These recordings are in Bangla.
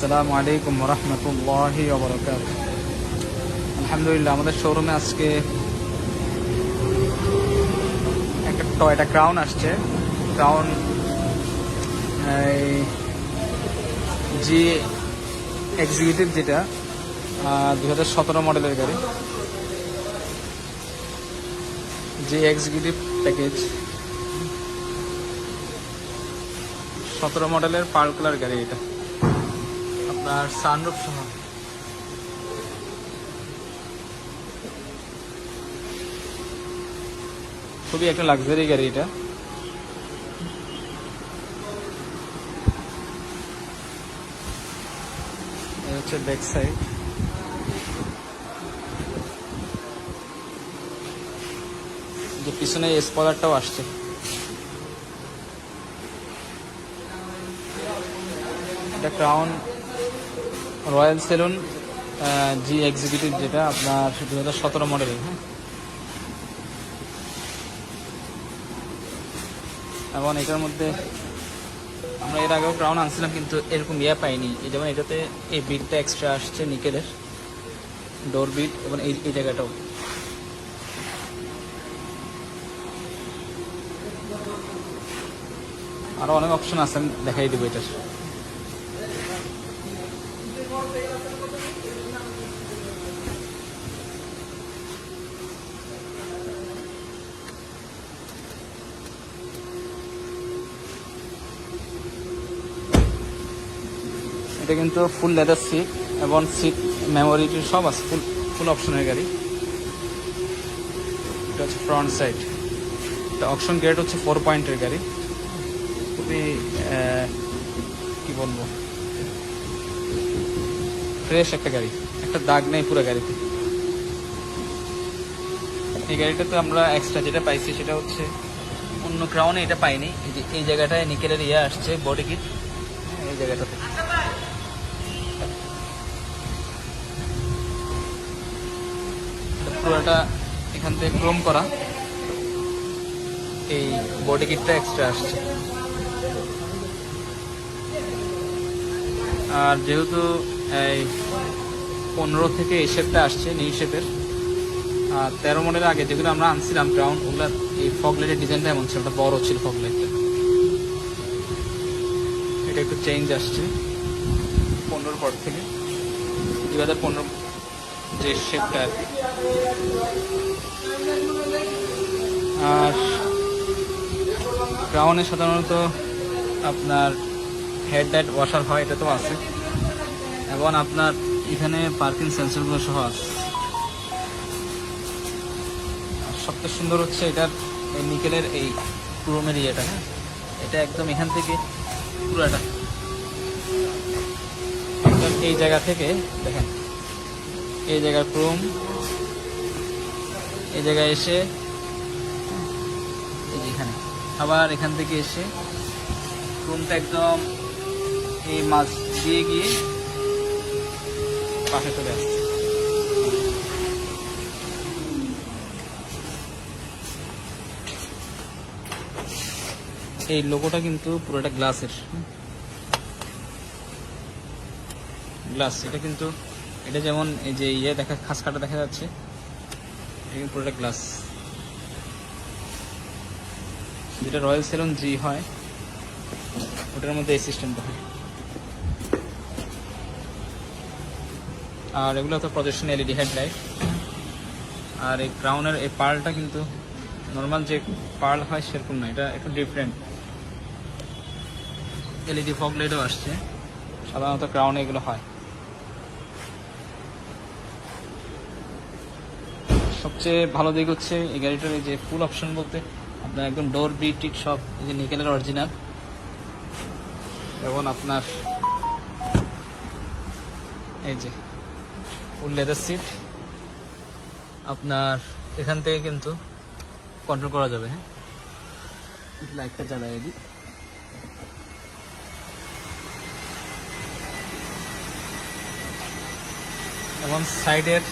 আসসালামু আলাইকুম ওয়া রাহমাতুল্লাহি ওয়া বারাকাতুহু। আলহামদুলিল্লাহ, আমাদের শোরুমে আজকে একটা টয়োটা ক্রাউন আসছে। ক্রাউন জি এক্সিকিউটিভ, যেটা 2017 মডেলের গাড়ি। জি এক্সিকিউটিভ প্যাকেজ 17 মডেলের পার্ল কালার গাড়ি। এটা আপনার সানরুফ সহ। খুবই একটা লাক্সারি গাড়ি এটা। এটা হচ্ছে ব্যাক সাইড। যে পিছনে স্পয়লারটাও আসছে। এটা ক্রাউন রয়্যাল সেলুন জি এক্সিকিউটিভ, যেটা আপনার 2017 মডেলের। হ্যাঁ, এবং এটার মধ্যে আমরা এর আগেও ক্রাউন আনছিলাম, কিন্তু এরকম পাইনি। যেমন এটাতে এই বিটটা এক্সট্রা আসছে নিকেলের, ডোর বিট, এবং এই জায়গাটাও। আরো অনেক অপশন আছে, আমি দেখাই দেবো এটার। এটা কিন্তু ফুল লেদার সিট এবং সিট মেমোরি সব আছে, ফুল অপশনের গাড়ি। এটা হচ্ছে ফ্রন্ট সাইড। এটা অপশন গ্রেড হচ্ছে 4 পয়েন্টের গাড়ি। খুবই কি বলবো, ফ্রেশ একটা গাড়ি, একটা দাগ নেই পুরো গাড়িতে। এই গাড়িটাতে আমরা এক্সট্রা যেটা পাইছি সেটা হচ্ছে অন্য ক্রাউনে এটা পাইনি। এই জায়গাটায় নিকেলের আসছে বডি কিট, এই জায়গাটাতে। পুরোটা এখান থেকে ক্রোম করা, এই বডি কিটটা এক্সট্রা আসছে। আর যেহেতু এই 15 থেকে এই শেপটা আসছে, নিউ শেপের। আর 13 মডেলের আগে যেগুলো আমরা আনছিলাম ক্রাউন, ওগুলো এই ফগ লাইটের ডিজাইনটা এমন ছিল, ওটা বড় ছিল ফগ লাইটটা। এটা একটু চেঞ্জ আসছে 15 পর থেকে, 2015 যে শেপটা আর কি। আর ক্রাউনে সাধারণত আপনার হেডলাইট ওয়াশার হয়, এটা তো আছে, এবং আপনার এখানে পার্কিং সেন্সরগুলো সহ আছে। সবচেয়ে সুন্দর হচ্ছে এটার এই নিকেলের এই ক্রোমের ইয়েটা। হ্যাঁ, এটা একদম এখান থেকে পুরোটা এই জায়গা থেকে দেখেন, এই জায়গার ক্রোম, এই জায়গায় এসে এখানে আবার এখান থেকে এসে ক্রোমটা একদম এই মাছ দিয়ে গিয়ে পাশে চলে আসছে। এই লোগোটা কিন্তু পুরোটা গ্লাসের গ্লাস। এটা কিন্তু এটা যেমন এই যে দেখা খাস কাটা দেখা যাচ্ছে, এটা কিন্তু পুরোটা গ্লাস। যেটা রয়্যাল সেলুন জি হয়, ওটার মধ্যে এই সিস্টেমটা হয়। আর এগুলো তো প্রজেকশন এলইডি হেডলাইট। আর এই ক্রাউনের এই পার্লটা কিন্তু নর্মাল যে পার্ল হয় সেরকম না, এটা একটু ডিফারেন্ট। এলইডি ফগ লাইটও আসছে, সাধারণত ক্রাউনে এগুলো হয়। সবচেয়ে ভালো দিক হচ্ছে এই গাড়িটার এই যে ফুল অপশন বলতে আপনার একদম ডোর বিট সব এই যে নিকেলের অরিজিনাল, এবং আপনার এই যে ফুল লেদার সিট। আপনার এখান থেকে কিন্তু কন্ট্রোল করা যাবে। হ্যাঁ, লাইটটা জ্বালায় দিই। এবং সাইডের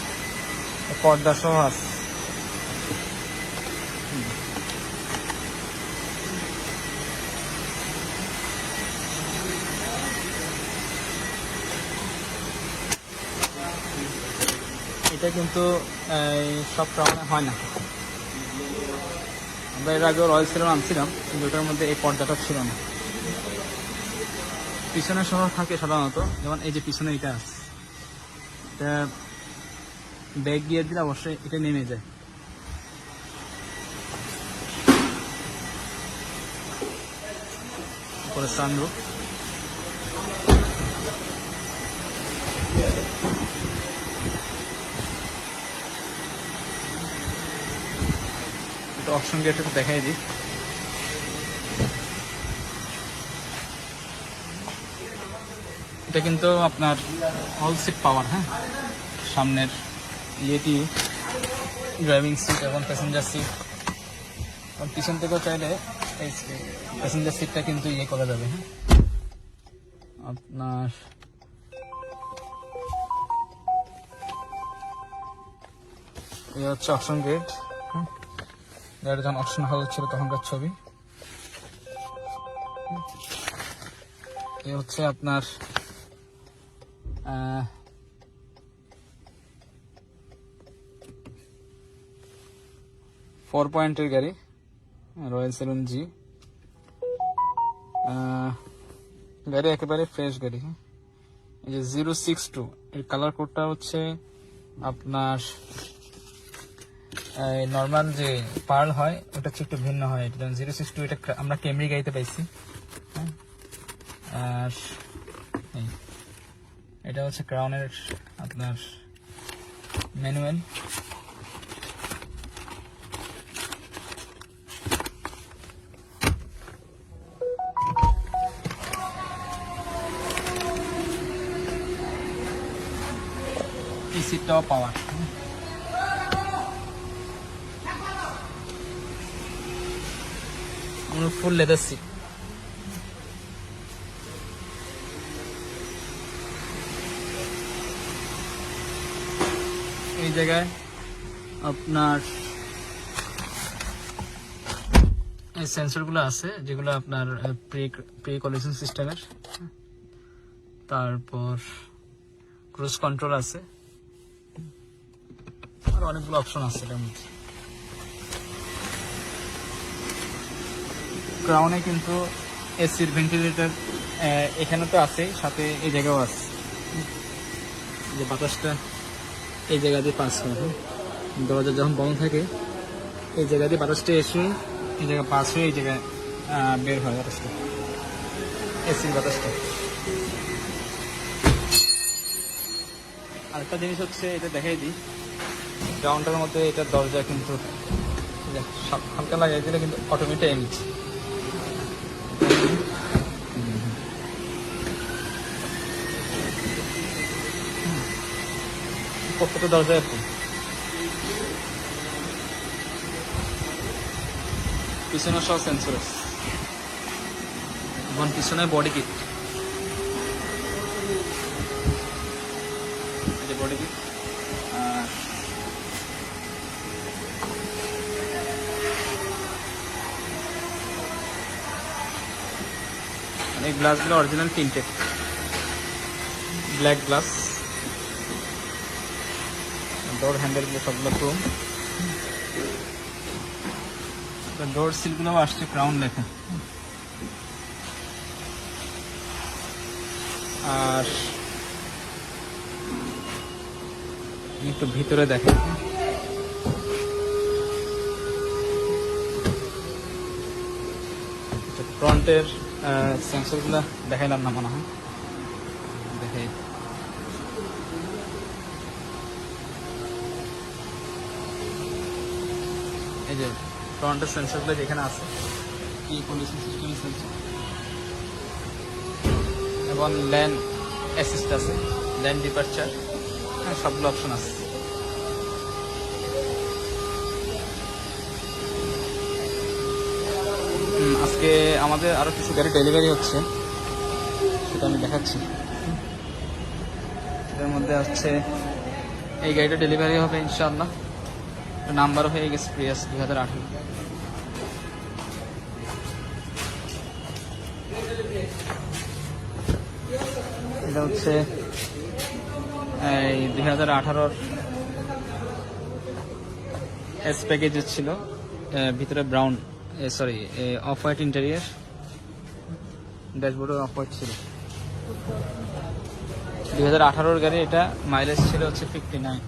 পর্দা সহ আছে। এটা কিন্তু সব ক্রাউনে হয় না। আমরা এর আগেও রয়্যাল সেলুন আনছিলাম, কিন্তু ওটার মধ্যে এই পর্দাটা ছিল না। পিছনে সহ থাকে সাধারণত, যেমন এই যে পিছনে এটা আছে, এটা ব্যাগ গিয়ে দিলে অবশ্যই এটা নেমে যায়। উপরে সানরুফ, এটা অপশন গেট একটু দেখাই দিই। এটা কিন্তু আপনার অল সিট পাওয়ার, হ্যাঁ, সামনের ইয়েটি ড্রাইভিং সিট এবং প্যাসেঞ্জার সিট, এবং পিছন থেকেও চাইলে এই প্যাসেঞ্জার সিটটা কিন্তু ইয়ে করা যাবে। হ্যাঁ, আপনার এই হচ্ছে অপশন গেট। গাড়ি যখন অপশন হল ছিল তখনকার ছবি। এই হচ্ছে আপনার 4 পয়েন্টের গাড়ি, রয়্যাল সেলুন জি। গাড়ি একেবারে ফ্রেশ গাড়ি। হ্যাঁ, এই যে 062 এর কালার কোডটা হচ্ছে আপনার নর্মাল যে পার্ল হয় ওটা হচ্ছে একটু ভিন্ন হয়। এটা 062, এটা আমরা ক্যামরি গাড়িতে পাইছি। হ্যাঁ, আর এটা হচ্ছে ক্রাউনের আপনার ম্যানুয়াল। এই সিটটাও পাওয়ার। Full leather seat. এই জায়গায় আপনার এই সেন্সরগুলো আছে, যেগুলো আপনার প্রি কলিশন সিস্টেমের। তারপর ক্রুজ কন্ট্রোল আছে, আর অনেকগুলো অপশন আছে এটার মধ্যে। ক্রাউনে কিন্তু এসির ভেন্টিলেটর এখানে তো আছে, সাথে এই জায়গাও আছে, যে বাতাসটা এই জায়গা দিয়ে পাস হয়। দরজা যখন বন্ধ থাকে এই জায়গা দিয়ে বাতাসটা এসে এই জায়গা পাস হয়ে এই জায়গায় বের হয় বাতাসটা, এসির বাতাসটা। আরেকটা জিনিস হচ্ছে, এটা দেখাই দিই, গ্রাউন্ডটার মধ্যে এটার দরজা কিন্তু হালকা লাগাই দিলে কিন্তু অটোমেটিক নিচ্ছে। প্রত্যেকটা দরজা আছে, পিছনে সব সেন্সর আছে, এবং পিছনে বডি কিট, বডি কিট। এই গ্লাসগুলো অরিজিনাল টিন্টেড ব্ল্যাক গ্লাস। ডোর হ্যান্ডেলগুলো সবগুলো ক্রোম। ডোর সিলগুলো আসছে ক্রাউন লেখা। আর একটু ভিতরে দেখেন, ফ্রন্টের সেন্সরগুলো দেখাইলাম না মনে হয়, দেখে এই যে ফ্রন্টের সেন্সরগুলো যেখানে আছে, কি কন্ডিশন সিস্টেমের সেন্সর, এবং ল্যান্ড অ্যাসিস্ট আছে, ল্যান্ড ডিপারচার, সবগুলো অপশন আছে। আজকে আমাদের আরো কিছু গাড়ি ডেলিভারি হচ্ছে, সেটা আমি দেখাচ্ছি। এটার মধ্যে হচ্ছে এই গাড়িটা ডেলিভারি হবে ইনশাআল্লাহ। নাম্বারও হয়ে গেছে প্রিয়াস 2018। এটা হচ্ছে এই 2018 এস প্যাকেজের ছিল, ভিতরে brown sorry off white interior, ড্যাশবোর্ডও অফ হোয়াইট ছিল। 2018-র গাড়ি এটা, মাইলেজ ছিল হচ্ছে 59,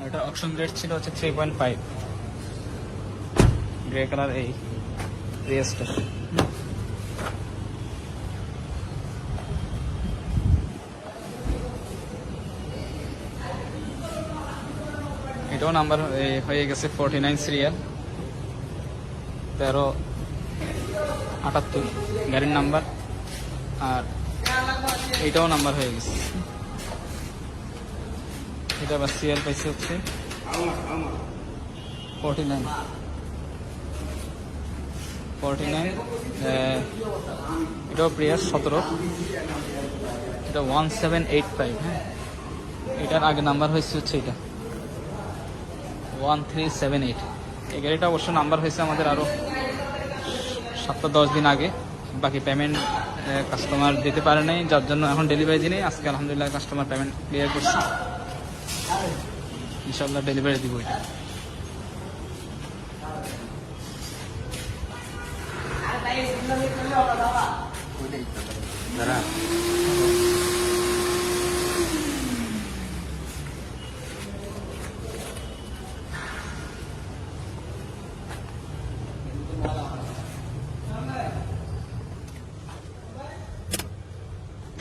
এটা অপশন রেট ছিল হচ্ছে 3.5। গ্রে কালার এই রেসটা, এটাও নাম্বার হয়ে গেছে 49 সিরিয়াল 1378 গাড়ির নাম্বার, আর এটাও নাম্বার হয়ে গেছে। এটা আবার সিরিয়াল পাইছে হচ্ছে 49, এটাও প্রিয়াস 17, এটা 1785। হ্যাঁ, এটার আগে নাম্বার হয়েছে হচ্ছে এটা 1378। এই গাড়িটা অবশ্য নাম্বার হয়েছে আমাদের আরও 7-10 দিন আগে। বাকি পেমেন্ট কাস্টমার দিতে পারে নাই, যার জন্য এখন ডেলিভারি দিনে আজকে আলহামদুলিল্লাহ কাস্টমার পেমেন্ট ক্লিয়ার করছে, ইনশাল্লাহ ডেলিভারি দিব এটা।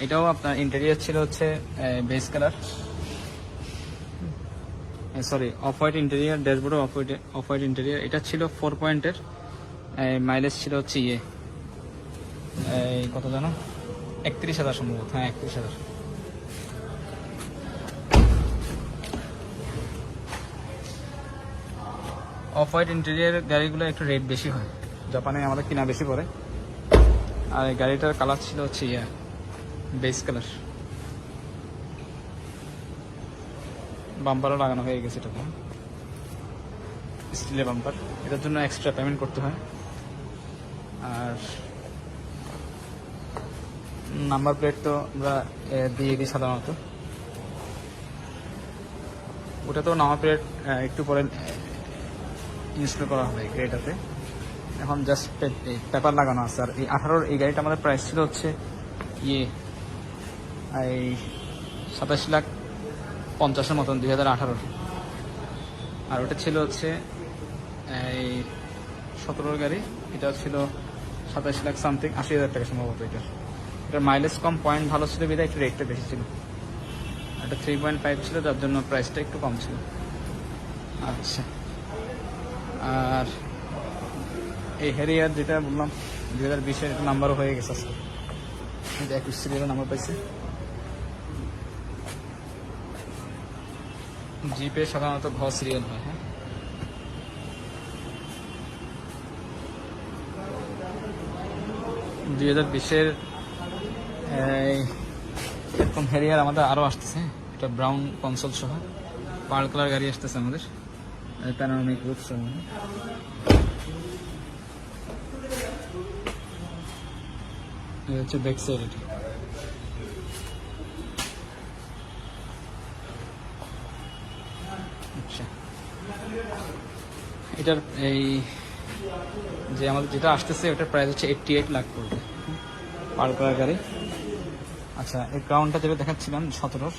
এটাও আপনার ইন্টেরিয়র ছিল হচ্ছে base colour, sorry off white interior, ড্যাশবোর্ডও অফ হোয়াইট ইন্টেরিয়র। এটা ছিল 4 পয়েন্টের, মাইলেজ ছিল হচ্ছে কত জানো, 31,000 সম্ভবত। হ্যাঁ, 31,000। অফ হোয়াইট ইন্টেরিয়র গাড়িগুলো একটু রেট বেশি হয়, জাপানে আমাদের কিনা বেশি পড়ে। আর এই গাড়িটার কালার ছিল হচ্ছে বেস কালার, বাম্পারও লাগানো হয়ে গেছে, এটাতে স্টিলের বাম্পার, এটার জন্য এক্সট্রা পেমেন্ট করতে হয়। আর নাম্বার প্লেট তো আমরা দিয়ে দিই সাধারণত, ওটা তো নাম্বার প্লেট একটু পরে ইনস্টল করা হবে গাড়িটাতে, এখন জাস্ট পেপার লাগানো আছে। আর এই 18-র এই গাড়িটা আমাদের প্রাইস ছিল হচ্ছে এই 27,50,000 মতন 2018-র। আর ওটা ছিল হচ্ছে এই 17-র গাড়ি, এটা ছিল 27,00,000 সামথিং, 80,000 টাকা সম্ভবত। এটার মাইলেজ কম, পয়েন্ট ভালো ছিল বিধায় একটু রেটটা বেশি ছিল। এটা 3.5 ছিল, যার জন্য প্রাইসটা একটু কম ছিল। আচ্ছা, আর এই হ্যারিয়ার যেটা বললাম 2020-এর নাম্বারও হয়ে গেছে আজকে, 21 সিরিয়ালের নাম্বার পাইছে। জিপে সাধারণত ঘ সিরিয়াল হয়। হ্যাঁ, 2020-এর এরকম হ্যারিয়ার আমাদের আরও আসতেছে। এটা ব্রাউন কনসোল সহ পার্ল কালার গাড়ি আসতেছে আমাদের, প্যানোরামিক রুফ সহ। এটা হচ্ছে ব্যাক সাইড। এটা আচ্ছা, এটার এই যে আমাদের যেটা আসতেছে ওটার প্রাইস হচ্ছে 88 লাখ পড়বে, পার কালার গাড়ি। আচ্ছা, এই ক্রাউনটা যেটা দেখাচ্ছিলাম 17-র,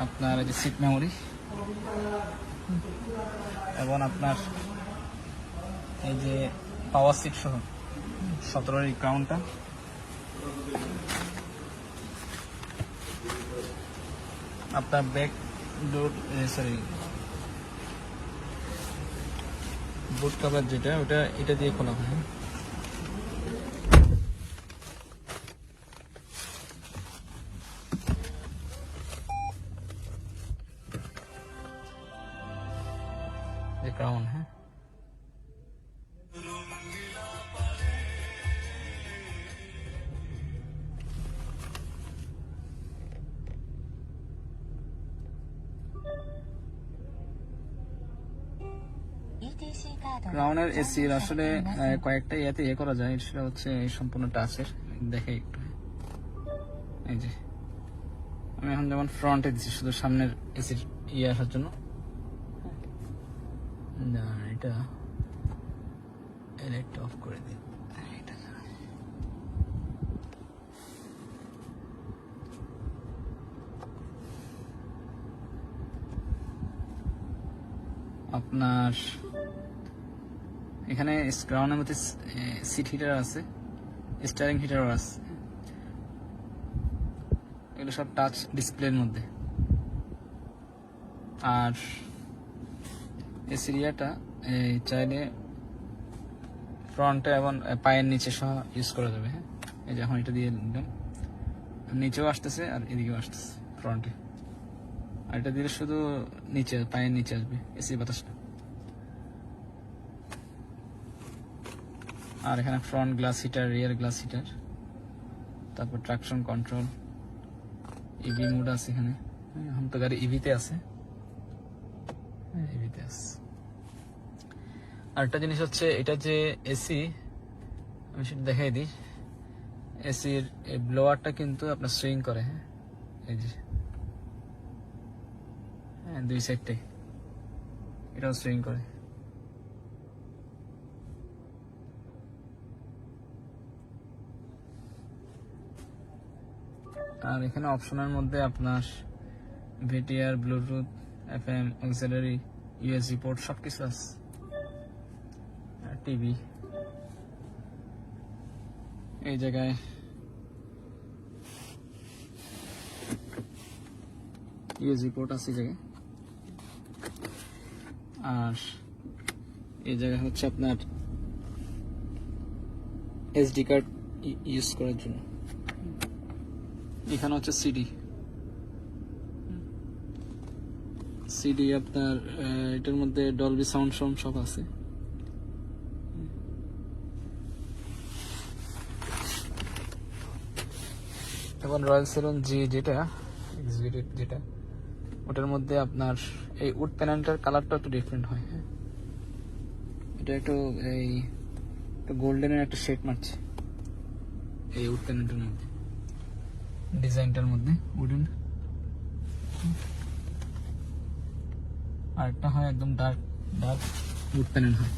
আপনার এই যে সিট মেমোরি এবং আপনার এই যে পাওয়ার সিট সহ 17-র এই ক্রাউনটা। আপনার ব্যাক ডোর সরি বুট কভার যেটা, ওটা এটা দিয়ে খোলা হয়। ক্রাউন, হ্যাঁ, ক্রাউনের এসির আসলে কয়েকটা ইয়াতে করা যায়, সেটা হচ্ছে সম্পূর্ণ টাচের। দেখে একটু, এই যে আমি এখন যেমন ফ্রন্টে দিচ্ছি শুধু সামনের এসির আসার জন্য, না এটা লাইটটা অফ করে দিই। এটা আপনার এখানে গ্রাউন্ডের মধ্যে সিট হিটার আছে, স্টিয়ারিং হিটারও আছে, এগুলো সব টাচ ডিসপ্লের মধ্যে। আর এই সিরিয়াটা চাইলে ফ্রন্টে এবং পায়ের নিচে সহ ইউজ করা যাবে। হ্যাঁ, এই যখন এটা দিয়ে দিলাম নিচেও আসতেছে আর এদিকেও আসতেছে ফ্রন্টে, আর এটা দিলে শুধু নিচে পায়ের নিচে আসবে এসি বাতাসটা। আর এখানে ফ্রন্ট গ্লাস হিটার, রিয়ার গ্লাস হিটার, তারপর ট্রাকশন কন্ট্রোল, ইভি মোড আছে এখানে। এখন তো গাড়ি ইভিতে আছে, ইভিতে আছে। আর একটা জিনিস হচ্ছে এটা যে এসি, আমি সেটা দেখাই দিই। এসির ব্লোয়ারটা কিন্তু আপনার সুইং করে। হ্যাঁ, এই যে দুই সাইডটাই এটাও সুইং করে। আর এখানে অপশনের মধ্যে আপনার VTR, Bluetooth, FM, auxiliary, USB port সবকিছু আছে। টিভি এই জায়গায় ইউএসবি পোর্ট আছে এই জায়গায়। আর এই জায়গায় হচ্ছে আপনার এসডি কার্ড ইউজ করার জন্য। এখানে হচ্ছে সিডি আপনার এটার মধ্যে ডলবি সাউন্ড সব আছে। এখন রয়্যাল সেলুন জি যেটা এক্সিকিউটিভ যেটা, ওটার মধ্যে আপনার এই উড প্যানেলটার কালারটা একটু ডিফারেন্ট হয়। হ্যাঁ, এটা একটু এই গোল্ডেনের একটা শেড মারছে এই উড প্যানেলটার মধ্যে, ডিজাইনটার মধ্যে উডেন। আর একটা হয় একদম ডার্ক উড প্যানেল হয়।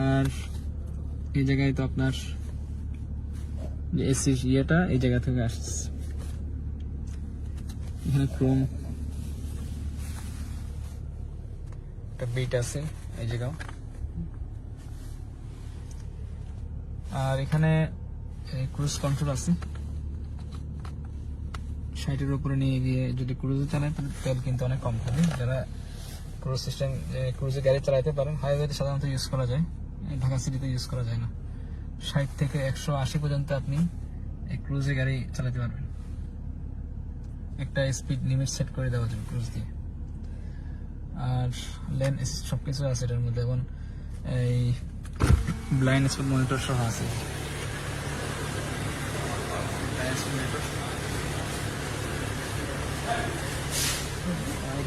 আর এই জায়গায় তো আপনার যে এসি ইয়েটা এই জায়গা থেকে আসছে। এখানে ক্রোম একটা বিট আছে এই জায়গাও। আর এখানে ক্রুজ কন্ট্রোল আছে, 60-এর উপরে নিয়ে গিয়ে যদি ক্রুজে চালায় তাহলে তেল কিন্তু অনেক কম খাবে। যারা ক্রুজ সিস্টেম ক্রুজে গাড়ি চালাতে পারেন, হাইওয়েতে সাধারণত ইউজ করা যায়, ঢাকা সিটিতে ইউজ করা যায় না। 60 থেকে 180 পর্যন্ত আপনি ক্রুজে গাড়ি চালাতে পারবেন। একটা স্পিড লিমিট সেট করে দেওয়া যাবে ক্রুজ দিয়ে। আর লেন অ্যাসিস্ট সবকিছু আছে এটার মধ্যে, এবং এই ব্লাইন্ড স্পট মনিটর সহ আছে।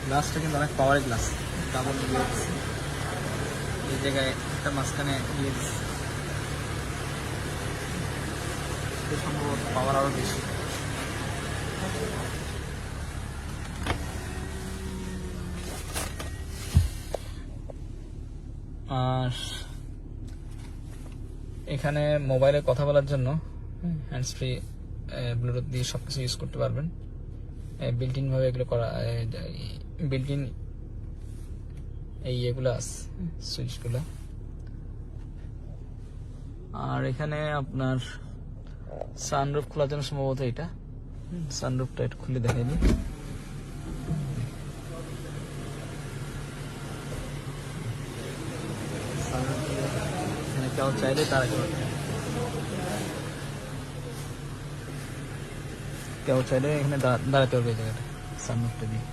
গ্লাসটা কিন্তু অনেক পাওয়ারের গ্লাস, ডাবল এই জায়গায় একটা মাঝখানে ইয়ে সম্ভবত পাওয়ার আরো বেশি। আর এখানে মোবাইলে কথা বলার জন্য হ্যান্ডস ফ্রি ব্লুটুথ দিয়ে সবকিছু ইউজ করতে পারবেন। বিল্ট ইন ভাবে এগুলো করা, বিল্ট ইন এই এগুলো আছে সুইচগুলো। আর এখানে আপনার সানরুফ খোলার জন্য সম্ভবত এটা, সানরুফটা একটু খুলে দেখাইনি। এখানে কেউ চাইলে তারা কেউ চাইলে এখানে দাঁড়াতে পারবে এই জায়গাটা সানরুফটা দিয়ে।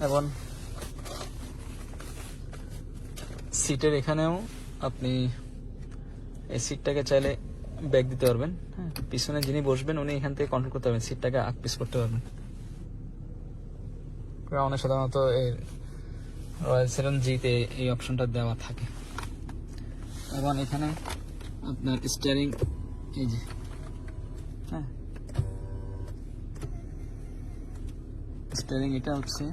এবং সিটের এখানেও আপনি এই সিটটাকে চাইলে ব্যাক দিতে পারবেন। হ্যাঁ, পিছনে যিনি বসবেন উনি এখান থেকে কন্ট্রোল করতে পারবেন, সিটটাকে আগ পিস করতে পারবেন। অনেক সাধারণত এই রয়্যাল সেলুন জিতে এই অপশনটা দেওয়া থাকে। এবং এখানে আপনার স্টিয়ারিং এই যে, হ্যাঁ স্টিয়ারিং এটা হচ্ছে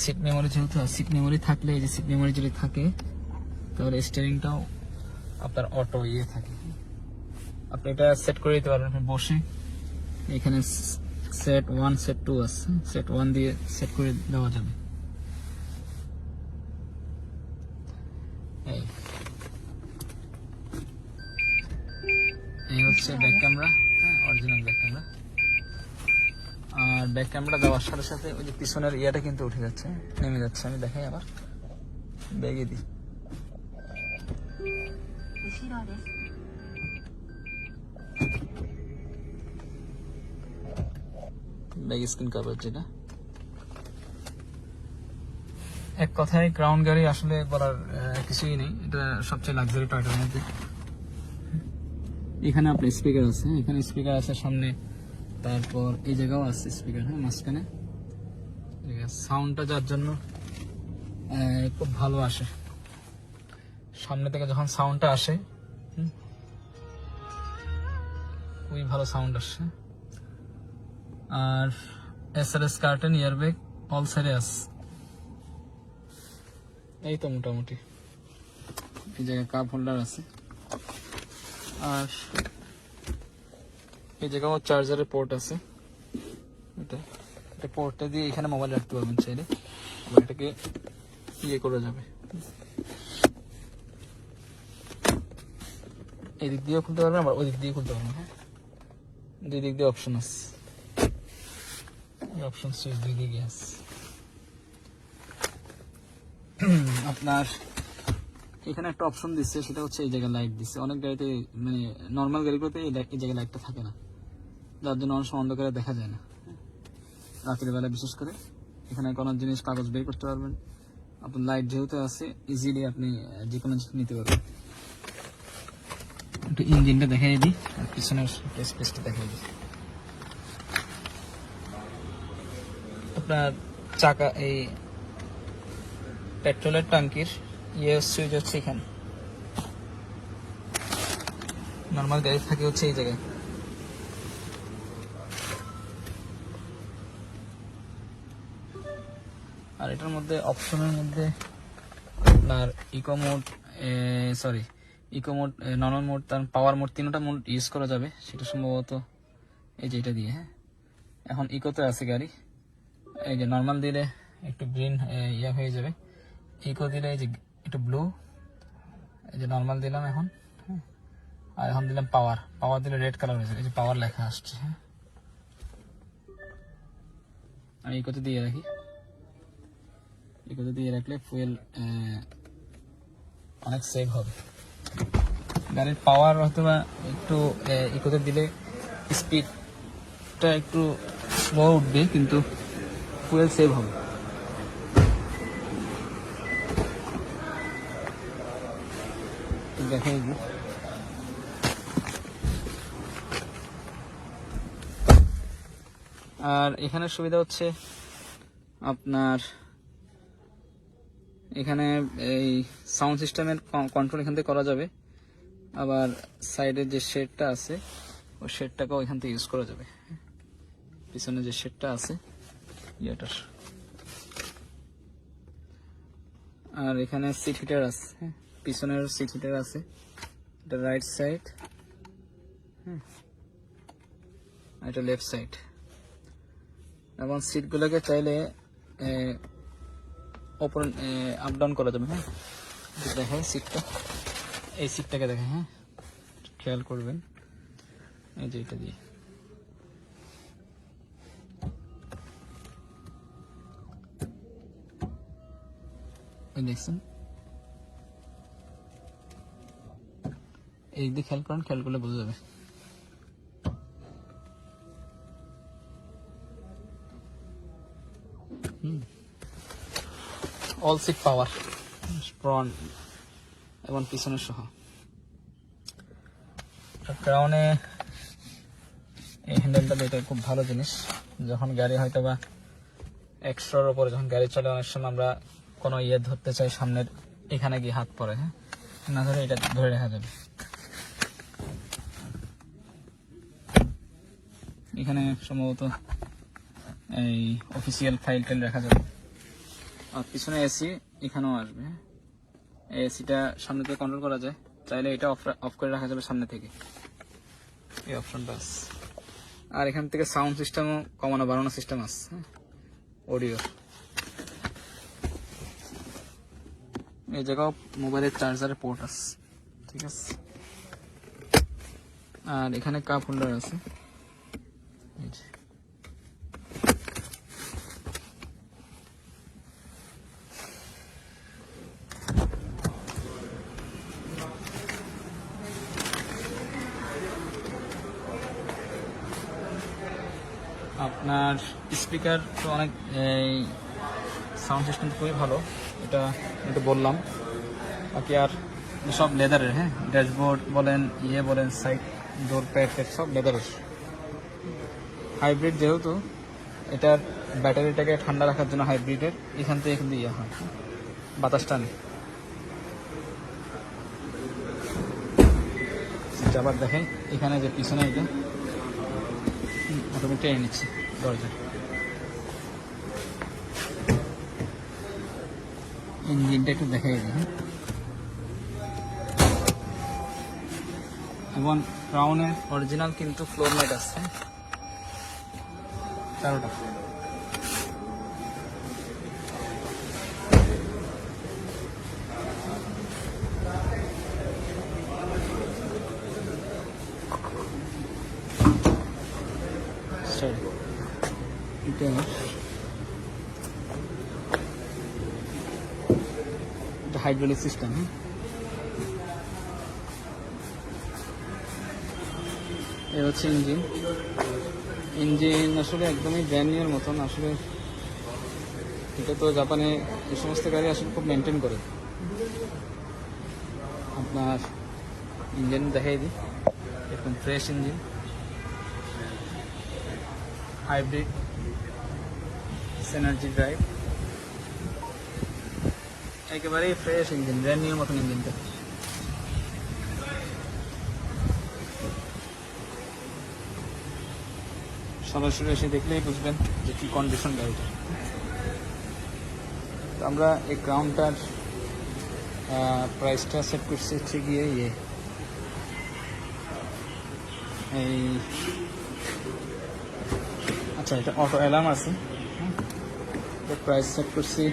সিট মেমোরি, যেহেতু সিট মেমোরি থাকলে, এই যে সিট মেমোরি যদি থাকে তাহলে স্টিয়ারিংটাও আপনার অটো ইয়ে থাকে। আপনি এটা সেট করে দিতে পারবেন বসে। এখানে সেট 1 সেট 2 আছে, সেট 1 দিয়ে সেট করে দেওয়া যাবে। এই হচ্ছে ব্যাক ক্যামেরা, হ্যাঁ অরিজিনাল ব্যাক ক্যামেরা। আর ব্যাক ক্যামেরা দেওয়ার সাথে সাথে ওই যে পিছনের ইয়াটা কিন্তু উঠে যাচ্ছে, নেমে যাচ্ছে। আমি দেখাই আবার, ব্যাগে দিই। ব্যাগ স্ক্রিন কভার যেটা, এক কথায় ক্রাউন গাড়ি আসলে বলার কিছুই নেই, এটা সবচেয়ে লাক্সারি টয়টার মধ্যে। এখানে আপনার স্পিকার আছে, এখানে স্পিকার আছে সামনে, তারপর এই জায়গাও আছে স্পিকার, হ্যাঁ মাঝখানে। সাউন্ডটা যার জন্য খুব ভালো আসে, সামনে থেকে যখন সাউন্ডটা আসে খুবই ভালো সাউন্ড আসছে। আর SRS কার্টেন, এয়ারব্যাগ অল সাইডে আছে। এই তো মোটামুটি এই জায়গায় কাপ হোল্ডার আছে। আর এই জায়গাও চার্জারের পোর্ট আছে, এটা পোর্টটা দিয়ে এখানে মোবাইল রাখতে পারবেন চাইলে, আবার এটাকে ইয়ে করা যাবে। এই দিক দিয়েও খুলতে পারবেন, আবার ওই দিক দিয়ে খুলতে পারবেন। হ্যাঁ, দুই দিক দিয়ে অপশন আছে, অপশন সুইচ দুই দিকে আছে। আপনার এখানে একটা অপশন দিচ্ছে, সেটা হচ্ছে এই জায়গায় লাইট দিচ্ছে। অনেক গাড়িতে মানে নর্মাল গাড়িগুলোতে এই জায়গায় লাইটটা থাকে না, যার জন্য অনেক সময় অন্ধকারে দেখা যায় না, রাতের বেলা বিশেষ করে। এখানে কোনো জিনিস কাগজ বের করতে পারবেন। আপনার লাইট যেহেতু আছে, ইজিলি আপনি যে কোনো জিনিস নিতে পারবেন। একটু ইঞ্জিনটা দেখাই দিই, আর পিছনের স্পেসটা দেখাই দিই। আপনার চাকা, এই পেট্রোলের ট্যাঙ্কির ইয়ে সুইচ হচ্ছে এখানে, নর্মাল গাড়ি থাকে হচ্ছে এই জায়গায়। আর এটার মধ্যে অপশনের মধ্যে আপনার ইকো মোড, নর্মাল মোড, তার পাওয়ার মোড, তিনটা মোড ইউজ করা যাবে। সেটা সম্ভবত এই যে এটা দিয়ে। হ্যাঁ, এখন ইকোতে আছে গাড়ি। এই যে নর্মাল দিলে একটু গ্রিন ইয়া হয়ে যাবে, ইকো দিলে এই যে একটু ব্লু। এই যে নর্মাল দিলাম এখন, হ্যাঁ, আর এখন দিলাম পাওয়ার দিলে রেড কালার হয়ে যাবে, এই যে পাওয়ার লেখা আসছে। হ্যাঁ, আমি ইকোতে দিয়ে রাখি। ইকোতে দিয়ে রাখলে ফুয়েল অনেক সেভ হবে। গাড়ির পাওয়ার হয়তো বা একটু ইকোতে দিলে স্পিডটা একটু স্লো উঠবে, কিন্তু ফুয়েল সেভ হবে। দেখাই দিই। আর এখানে সুবিধা হচ্ছে আপনার এখানে এই সাউন্ড সিস্টেমের কন্ট্রোল এখান থেকে করা যাবে। আবার সাইডের যে শেডটা আছে, ওই শেডটাকেও এখান থেকে ইউজ করা যাবে। পিছনে যে শেডটা আছে ইয়েটার। আর এখানে সিট হিটার আছে, হ্যাঁ, পিছনের সিট হিটার আছে, এটা রাইট সাইড, হ্যাঁ, এটা লেফট সাইড। এবং সিটগুলোকে চাইলে ওপর আপ ডাউন করা যাবে। হ্যাঁ, দেখেন সিটটা, এই সিটটাকে দেখেন, হ্যাঁ খেয়াল করবেন, এই যে এটা দিয়ে দেখছেন, এই দিকে খেয়াল করেন, খেয়াল করলে বোঝা যাবে। অল সিট পাওয়ার, ফ্রন্ট এবং পিছনের সহ। কারণে এই হ্যান্ডেলটা এটা খুব ভালো জিনিস। যখন গাড়ি হয়তো বা 100-র উপরে যখন গাড়ি চলে, অনেক সময় আমরা কোনো ইয়ে ধরতে চাই সামনের, এখানে গিয়ে হাত পড়ে, হ্যাঁ, না ধরে এটা ধরে রাখা যাবে। এখানে সম্ভবত এই অফিসিয়াল ফাইল টাইল রাখা যাবে। আর পিছনে এসি এখানেও আসবে। এই এসিটা সামনে থেকে কন্ট্রোল করা যায়, চাইলে এটা অফ করে রাখা যাবে সামনে থেকে, এই অপশনটা আছে। আর এখান থেকে সাউন্ড সিস্টেমও কমানো বাড়ানো সিস্টেম আছে, হ্যাঁ, অডিও। এই জায়গাও মোবাইলের চার্জারের পোর্ট আছে, ঠিক আছে। আর এখানে কাপ হোল্ডার আছে, এই যে। আপনার স্পিকার তো অনেক, সাউন্ড সিস্টেম খুবই ভালো, এটা একটু বললাম। বাকি আর সব লেদারের, হ্যাঁ, ড্যাশবোর্ড বলেন, বলেন, সাইড ডোর প্যাড সব লেদারের। হাইব্রিড যেহেতু, এটার ব্যাটারিটাকে ঠান্ডা রাখার জন্য হাইব্রিডের এখান থেকে ইয়ে হয়, বাতাস টানে। আবার দেখেন এখানে যে পিছনে এটা অটোমেটিক টেনে নিচ্ছে দরজা। ইঞ্জিনটা একটু দেখাই দিই, হ্যাঁ। এবং ক্রাউনের অরিজিনাল কিন্তু ফ্লোর লাইট আছে, চারোটা। এটা হাইড্রোলিক সিস্টেম, হ্যাঁ। এ হচ্ছে ইঞ্জিন। ইঞ্জিন আসলে একদমই ব্র্যান্ড নিউর মতন। আসলে এটা তো জাপানে এই সমস্ত গাড়ি আসলে খুব মেনটেন করে। আপনার ইঞ্জিন দেখাই দিই, এরকম fresh engine, hybrid energy drive, একেবারেই ফ্রেশ ইঞ্জিন, ব্র্যান্ড নিউর মতন ইঞ্জিনটা। সরাসরি এসে দেখলেই বুঝবেন যে কি কন্ডিশন গাড়িটা। তো আমরা এই ক্রাউনটার প্রাইসটা সেট করছি হচ্ছে গিয়ে এই, আচ্ছা, এটা অটো অ্যালার্ম আছে, প্রাইস সেট করছি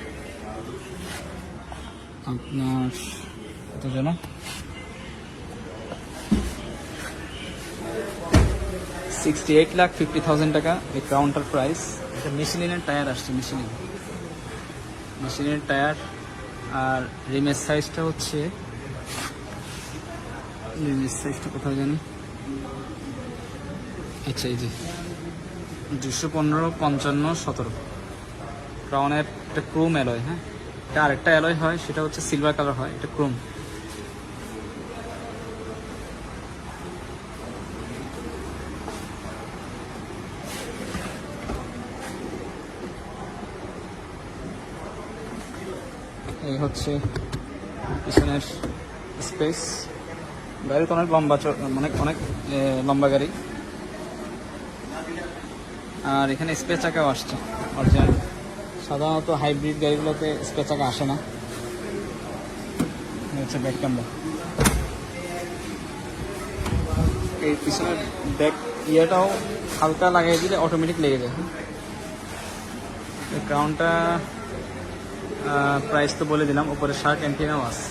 আপনার কত যেন, 68,50,000 টাকা এই ক্রাউনটার প্রাইস। এটা মিশেলিনের টায়ার আসছে, মেশিনের টায়ার। আর রিমের সাইজটা হচ্ছে, রিমের সাইজটা কোথায় জানি, আচ্ছা এই যে 215, 55, 17। ক্রাউনের একটা ক্রোম অ্যালয়, হ্যাঁ। এটা আরেকটা অ্যালয় হয়, সেটা হচ্ছে সিলভার কালার হয়, এটা ক্রোম। এই হচ্ছে পিছনের স্পেস। গাড়ি তো অনেক লম্বা, অনেক লম্বা গাড়ি। আর এখানে স্পেস চাকাও আসছে অরিজিনাল। সাধারণত হাইব্রিড গাড়িগুলোতে স্পেস চাকা আসে না। হচ্ছে ব্যাক ক্যামেরা। এই পিছনের ব্যাক ইয়াটাও হালকা লাগিয়ে দিলে অটোমেটিক লেগে যায়। এই ক্রাউনটা প্রাইস তো বলে দিলাম, উপরে শার্ট অ্যান্টিনাও আছে।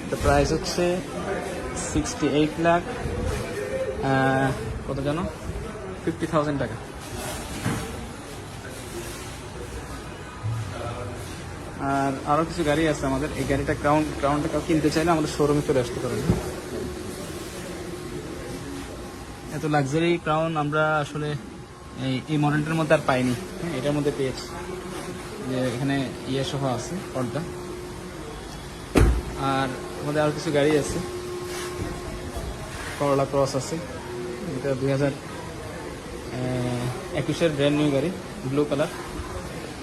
তো প্রাইস হচ্ছে 68 লাখ কত যেন 50,000 টাকা। আর আরও কিছু গাড়ি আছে আমাদের। এই গাড়িটা ক্রাউনটা কেউ কিনতে চাইলে আমাদের শোরুমে চলে আসতে পারেন। এত লাক্সারি ক্রাউন আমরা আসলে এই মডেলটার মধ্যে আর পাইনি, হ্যাঁ, এটার মধ্যে পেয়েছি। যে এখানে সহ আছে পর্দা। আর আমাদের আরও কিছু গাড়ি আছে, করলা ক্রস আছে, এটা 2021-এর ব্র্যান্ড নিউ গাড়ি, ব্লু কালার।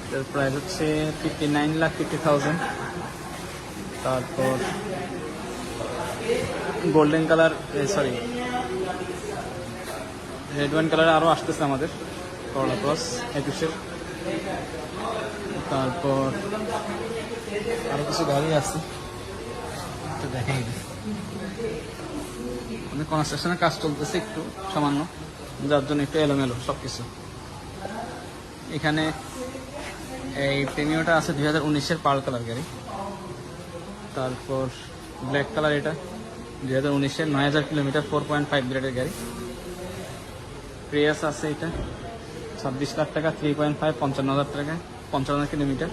এটার প্রাইস হচ্ছে 59,50,000। তারপর golden colour, sorry red wine colour আরও আসতেছে আমাদের, করলা ক্রস 21-এর। তারপর আরো কিছু গাড়ি আছে, তো দেখাই দিই। অনেক কনস্ট্রাকশনের কাজ চলতেছে একটু সামান্য, যার জন্য একটু এলোমেলো সবকিছু। এখানে এই প্রেমিওটা আছে 2019-এর পার্ল কালার গাড়ি। তারপর ব্ল্যাক কালার, এটা 2019-এর 9000 কিলোমিটার 4.5 লিটারের গাড়ি। প্রিয়াস আছে, এটা 26 লাখ টাকা 3.5 55,000 টাকা 55,000 কিলোমিটার।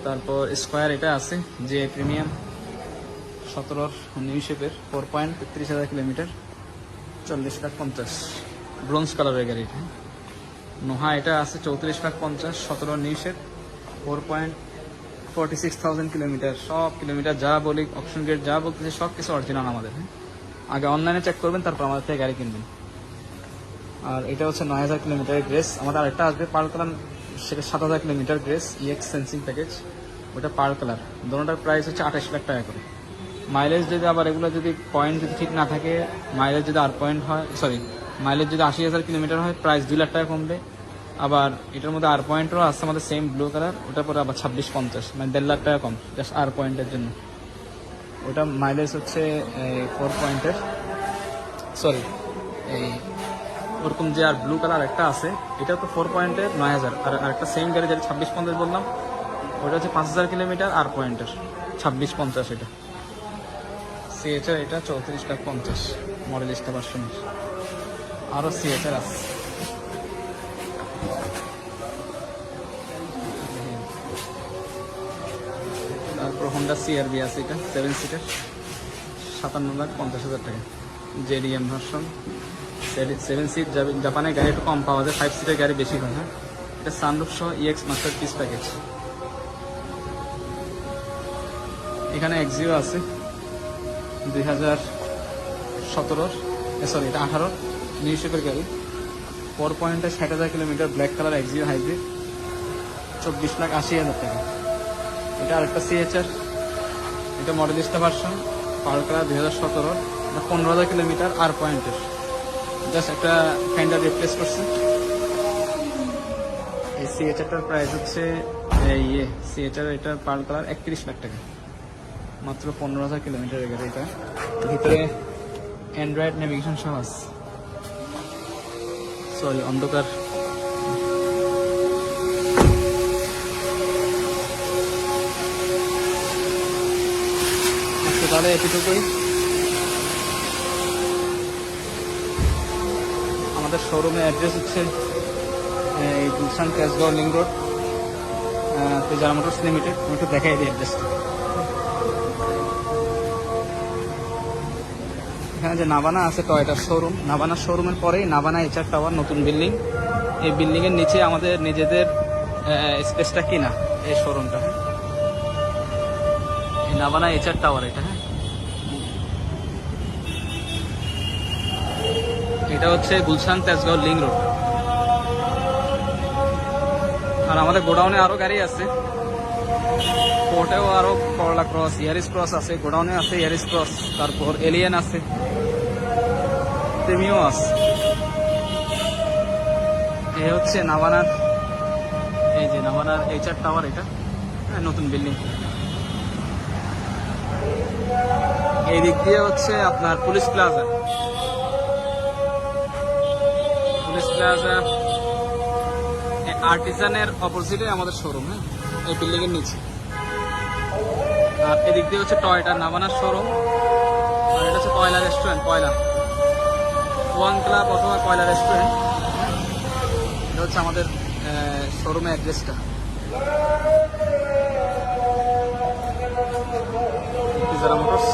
তারপর স্কোয়ার এটা আছে যে প্রিমিয়াম 17 নিউ শেপের 4.33,000 কিলোমিটার 40 লাখ 50, ব্রোঞ্জ কালারের গাড়ি এটা। নোহা এটা আছে 34 লাখ 50 17 নিউ শেপ 4.46,000 কিলোমিটার। সব কিলোমিটার যা বলি, অপশন গেট যা বলতেছে সব কিছু অরিজিনাল আমাদের। আগে অনলাইনে চেক করবেন, তারপর আমাদের থেকে গাড়ি কিনবেন। আর এটা হচ্ছে 9000 কিলোমিটারের গ্রেস। আমাদের আরেকটা আসবে পার্ল কালার, সেটা 7000 kilometre grace EX sensing package, ওটা পার্ল কালার। দোনোটার প্রাইস হচ্ছে 28 লাখ টাকা করে। মাইলেজ যদি আবার এগুলো যদি পয়েন্ট যদি ঠিক না থাকে, মাইলেজ যদি আর পয়েন্ট হয়, সরি মাইলেজ যদি 80,000 কিলোমিটার হয়, প্রাইস 2 লাখ টাকা কমবে। আবার এটার মধ্যে আর পয়েন্টও আছে আমাদের সেম ব্লু কালার, ওটার পরে আবার 2650, মানে 1.5 লাখ টাকা কম জাস্ট আর পয়েন্টের জন্য। ওটা মাইলেজ হচ্ছে 4 পয়েন্টের, সরি এই ওরকম যে আর ব্লু কালার একটা আছে, এটা তো 4 পয়েন্টের 9000। আর একটা সেম গাড়ি যেটা 2650 বললাম, ওটা হচ্ছে 5000 কিলোমিটার আর পয়েন্টের 2650। এটা সিএচআর, এটা 34 লাখ 50 মডেল স্টা ভার্সনের। আরও সিএচআর আছে। তারপর হোন্ডা সিআরবি আছে, এটা 7 সিটার 57,50,000 টাকা জেডিএম ভার্সন 7 সিট। জাপানের গাড়ি একটু কম পাওয়া যায়, 5 সিটের গাড়ি বেশি হয়। হ্যাঁ, এটা সানরুফ সহ ইএক্স মাস্টার পিস প্যাকেজ। এখানে এক্সিও আছে 2017, সরি এটা 18 নিউ শেপের গাড়ি 4.60,000 kilometre, black colour Axio hybrid 24,80,000 টাকা। এটা আরেকটা সিএচআর, এটা মডেল স্টা ভার্সন পার্ল কালার 2017, 15,000 কিলোমিটার আর পয়েন্টের, জাস্ট একটা ফেন্ডার রিপ্লেস করছে। এই সিএচআরটার প্রাইস হচ্ছে সিএচআর, এটা পার্ল কালার 31 লাখ টাকা, মাত্র 15,000 কিলোমিটারের গাড়ি। এটা ভিতরে অ্যান্ড্রয়েড নেভিগেশন সহ আছে। সরি অন্ধকার। আচ্ছা তাহলে এতটুকুই। আমাদের শোরুমের অ্যাড্রেস হচ্ছে এই Gulshan Tejgaon link road, Tejara motors limited. আমি একটু দেখাই দিই অ্যাড্রেসটা। এখানে যে নাভানা আছে টয়োটার শোরুম, নাভানা শোরুমের পরেই নাভানা এইচআর টাওয়ার নতুন বিল্ডিং। এই বিল্ডিংয়ের নিচে আমাদের নিজেদের স্পেসটা কিনা এই শোরুমটা। এই নাভানা এইচআর টাওয়ার এটা। হ্যাঁ, এটা হচ্ছে গুলশান তেজগাঁও লিং রোড। আর আমাদের গোডাউনে আরো গাড়ি আছে, কোর্টেও আরো করলা ক্রস ইয়ারিস ক্রস আছে, গোডাউনে আছে ইয়ারিস ক্রস, তারপর এলিয়েন আছে, প্রিমিও আছে। এই হচ্ছে নাভানার, এই যে নাভানার এইচআর টাওয়ার, এটা নতুন বিল্ডিং। এই দিক দিয়ে হচ্ছে আপনার পুলিশ প্লাজা, পুলিশ প্লাজা আর্টিজানের অপোজিটে আমাদের শোরুম। হ্যাঁ, এই বিল্ডিং এর নিচে। আর এদিক দিয়ে হচ্ছে টয়টা নাভানার শোরুম। আর এটা হচ্ছে কয়লা রেস্টুরেন্ট, কয়লা ওয়ান ক্লাব অথবা কয়লা রেস্টুরেন্ট। এটা হচ্ছে আমাদের শোরুমের অ্যাড্রেসটা। তেজারা মোটরস।